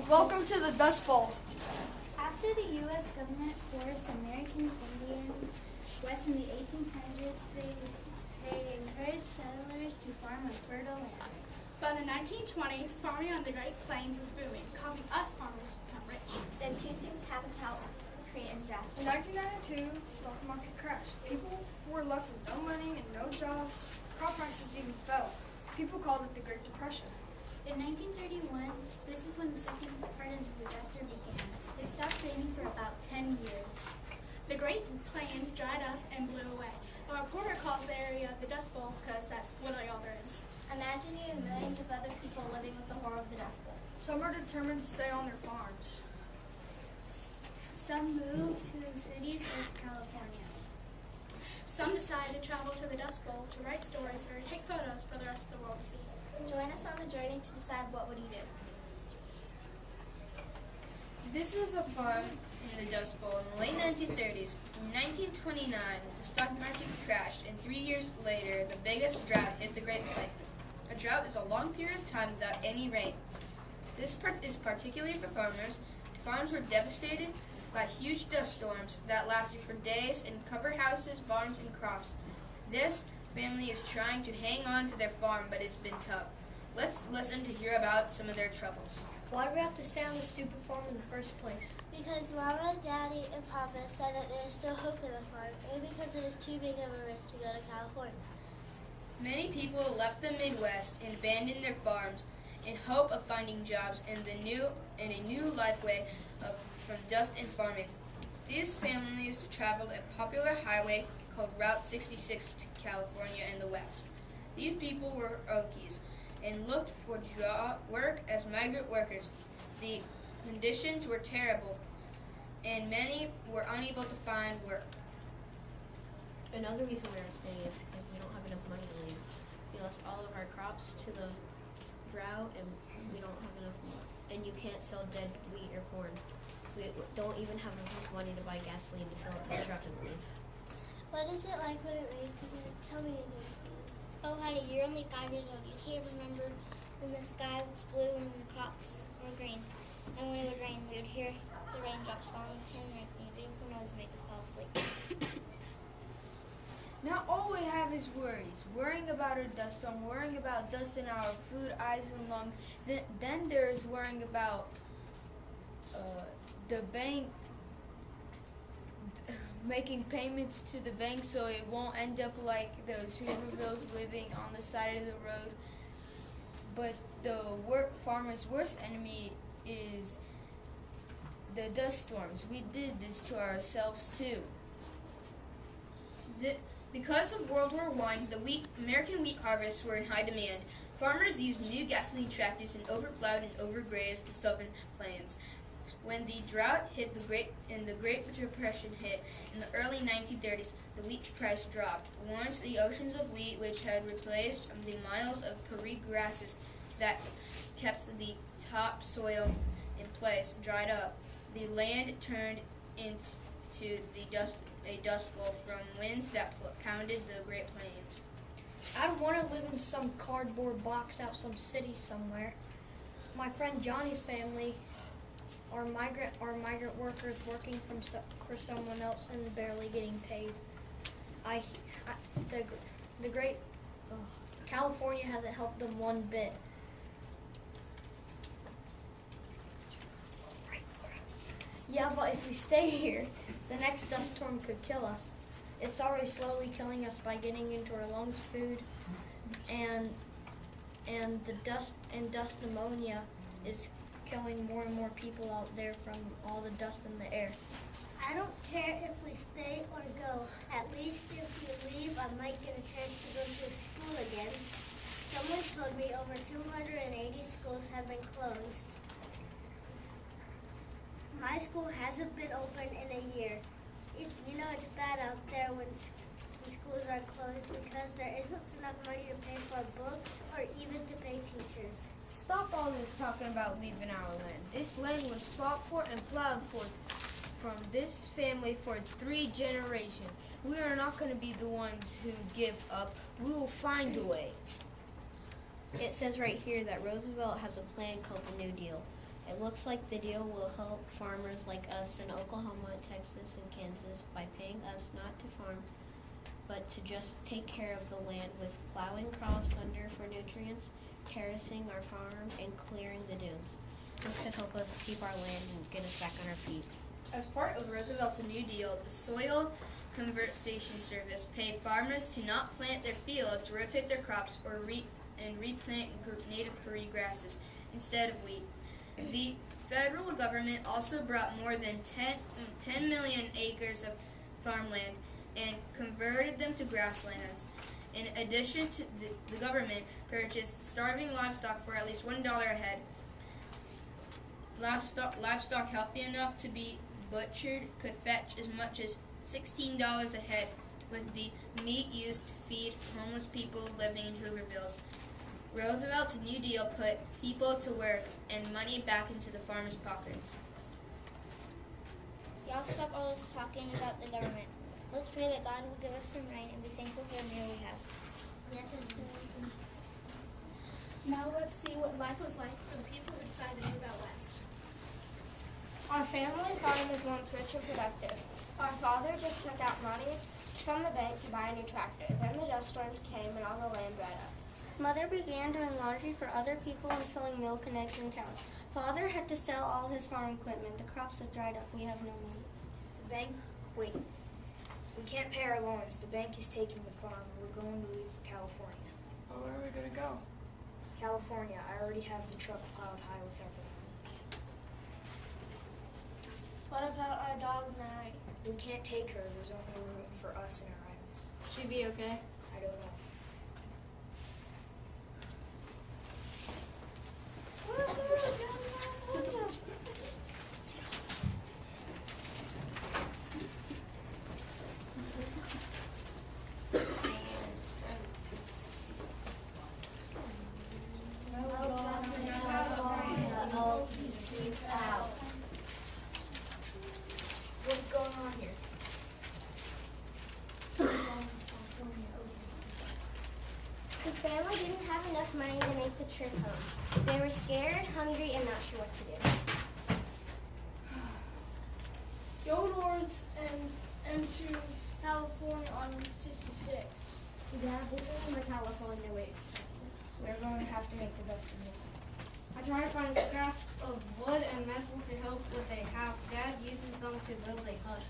Welcome to the Dust Bowl. After the U.S. government forced American Indians west in the 1800s, they encouraged settlers to farm on fertile land. By the 1920s, farming on the Great Plains was booming, causing us farmers to become rich. Then two things happened to help create a disaster. In 1992, the stock market crashed. People were left with no money and no jobs. Crop prices even fell. People called it the Great Depression. In 1931, this is when the second part of the disaster began. It stopped raining for about 10 years. The Great Plains dried up and blew away. A reporter calls the area the Dust Bowl because that's literally all there is. Imagine you and millions of other people living with the horror of the Dust Bowl. Some are determined to stay on their farms. Some moved to cities or to California. Some decided to travel to the Dust Bowl to write stories or take photos for the rest of the world to see. Join us on the journey to decide what would you do. This was a farm in the Dust Bowl in the late 1930s. In 1929, the stock market crashed, and 3 years later, the biggest drought hit the Great Plains. A drought is a long period of time without any rain. This part is particularly for farmers. The farms were devastated by huge dust storms that lasted for days and covered houses, barns, and crops. This family is trying to hang on to their farm, but it's been tough. Let's listen to hear about some of their troubles. Why do we have to stay on this stupid farm in the first place? Because Mama, Daddy, and Papa said that there is still hope in the farm, and because it is too big of a risk to go to California. Many people left the Midwest and abandoned their farms in hope of finding jobs in a new life way from dust and farming. These families traveled a popular highway called Route 66 to California and the West. These people were Okies and looked for work as migrant workers. The conditions were terrible, and many were unable to find work. Another reason we are staying is because we don't have enough money to leave. We lost all of our crops to the drought, and we don't have enough money. And you can't sell dead wheat or corn. We don't even have enough money to buy gasoline to fill up the truck and leave. What is it like when it rains again? Tell me again, please. Oh, honey, you're only 5 years old. You can't remember when the sky was blue and the crops were green. And when it would rain, we would hear the raindrops falling into our nose and make us fall asleep. Now all we have is worries. Worrying about our dust storm, worrying about dust in our food, eyes, and lungs. Then there's worrying about the bank making payments to the bank so it won't end up like those Hoovervilles living on the side of the road. But the farmer's worst enemy is the dust storms. We did this to ourselves too. Because of World War I, American wheat harvests were in high demand. Farmers used new gasoline tractors and overplowed and overgrazed the southern plains. When the drought hit and the Great Depression hit in the early 1930s, the wheat price dropped. Once the oceans of wheat, which had replaced the miles of prairie grasses that kept the topsoil in place, dried up, the land turned into a dust bowl from winds that pounded the Great Plains. I don't want to live in some cardboard box out some city somewhere. My friend Johnny's family are migrant workers working for someone else and barely getting paid. California hasn't helped them one bit. Yeah, but if we stay here, the next dust storm could kill us. It's already slowly killing us by getting into our lungs, food, and the dust pneumonia is killing more and more people out there from all the dust in the air. I don't care if we stay or go. At least if we leave, I might get a chance to go to school again. Someone told me over 280 schools have been closed. My school hasn't been open in a year. It's bad out there when schools are closed because there isn't enough money to pay for books or even to pay teachers. Stop all this talking about leaving our land. This land was fought for and plowed for from this family for 3 generations. We are not going to be the ones who give up. We will find a way. It says right here that Roosevelt has a plan called the New Deal. It looks like the deal will help farmers like us in Oklahoma, Texas, and Kansas by paying us not to farm, but to just take care of the land with plowing crops under for nutrients, terracing our farm, and clearing the dunes. This could help us keep our land and get us back on our feet. As part of Roosevelt's New Deal, the Soil Conservation Service paid farmers to not plant their fields, rotate their crops, or replant native prairie grasses instead of wheat. The federal government also brought more than 10 million acres of farmland and converted them to grasslands. In addition, to the government purchased starving livestock for at least $1 a head. Livestock healthy enough to be butchered could fetch as much as $16 a head, with the meat used to feed homeless people living in Hoovervilles. Roosevelt's New Deal put people to work and money back into the farmers' pockets. Y'all stop all this talking about the government. Let's pray that God will give us some rain and be thankful for the meal we have. Yes, sir. Now let's see what life was like for the people who decided to move out west. Our family farm is once rich and productive. Our father just took out money from the bank to buy a new tractor. Then the dust storms came and all the land dried up. Mother began doing laundry for other people and selling milk and eggs in town. Father had to sell all his farm equipment. The crops have dried up. We have no money. The bank, wait. We can't pay our loans. The bank is taking the farm. We're going to leave for California. Well, where are we going to go? California. I already have the truck piled high with our belongings. What about our dog, Mary? We can't take her. There's only room for us and our items. She'd be okay. I don't know. What's going on here? The family didn't have enough money to make the trip home. They were scared, hungry, and not sure what to do. Go north and to California on 66. Dad, this isn't the California way. We're going to have to make the best of this. I try to find scraps of wood and metal to help what they have. Dad uses them to build a hut.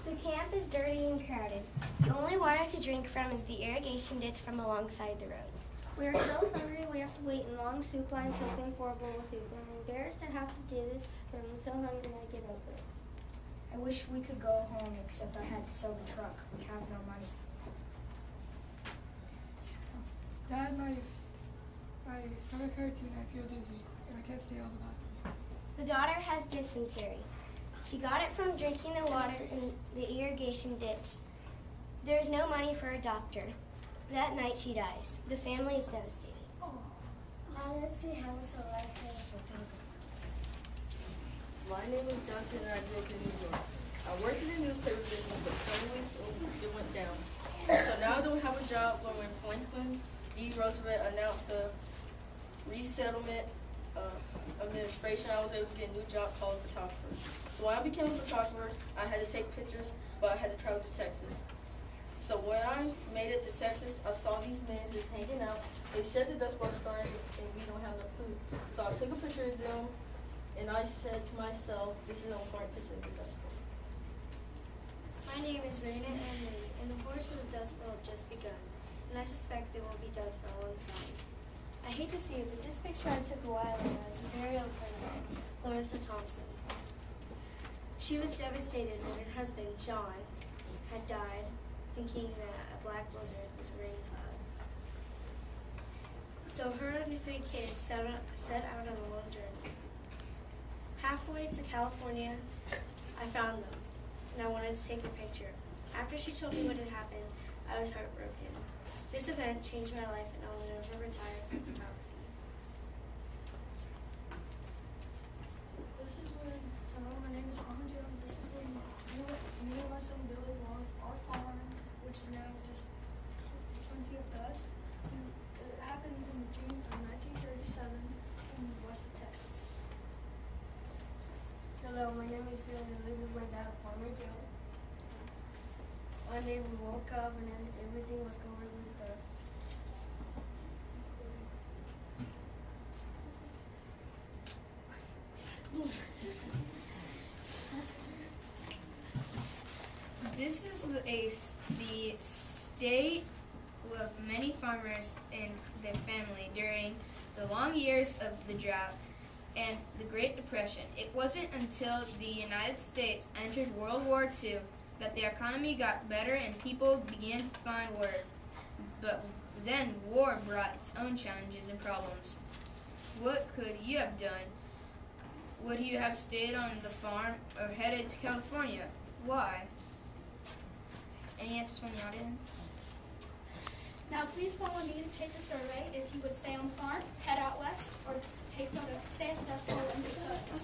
The camp is dirty and crowded. The only water to drink from is the irrigation ditch from alongside the road. We are so hungry we have to wait in long soup lines hoping for a bowl of soup. I'm embarrassed to have to do this, but I'm so hungry I get over it. I wish we could go home, except I had to sell the truck. We have no money. Dad, my stomach hurts and I feel dizzy, and I can't stay on the bathroom. The daughter has dysentery. She got it from drinking the water in the irrigation ditch. There is no money for a doctor. That night she dies. The family is devastated. Let's see how it's a life. My name is Johnson and I grew up in New York. I worked in the newspaper business, but suddenly it went down. So now I don't have a job, but when Franklin D. Roosevelt announced the resettlement administration, I was able to get a new job called photographer. So when I became a photographer, I had to take pictures, but I had to travel to Texas. So when I made it to Texas, I saw these men just hanging out. They said the Dust Bowl started and we don't have enough food. So I took a picture of them and I said to myself, this is an important picture of the Dust Bowl. My name is Raina Emily, and the Horse of the Dust Bowl have just begun, and I suspect they won't be done for a long time. I hate to see it, but this picture I took a while ago is a very old friend of mine, Lawrence Thompson. She was devastated when her husband, John, had died, thinking that a black blizzard was a rain cloud. So her and her 3 kids set out on a long journey. Halfway to California, I found them, and I wanted to take a picture. After she told me what had happened, I was heartbroken. This event changed my life, and I will never retire from photography. This is when, hello, my name is Andre, and this is when me and my son Billy lost our farm, which is now just plenty of dust. And it happened in June of 1937 in west of Texas. one day we woke up and everything was covered with dust. This is the state of many farmers and their family during the long years of the drought and the Great Depression. It wasn't until the United States entered World War II that the economy got better and people began to find work. But then war brought its own challenges and problems. What could you have done? Would you have stayed on the farm or headed to California? Why? Any answers from the audience? Now please follow me to take the survey if you would stay on the farm, head out west, or stay at the Dust Bowl and do the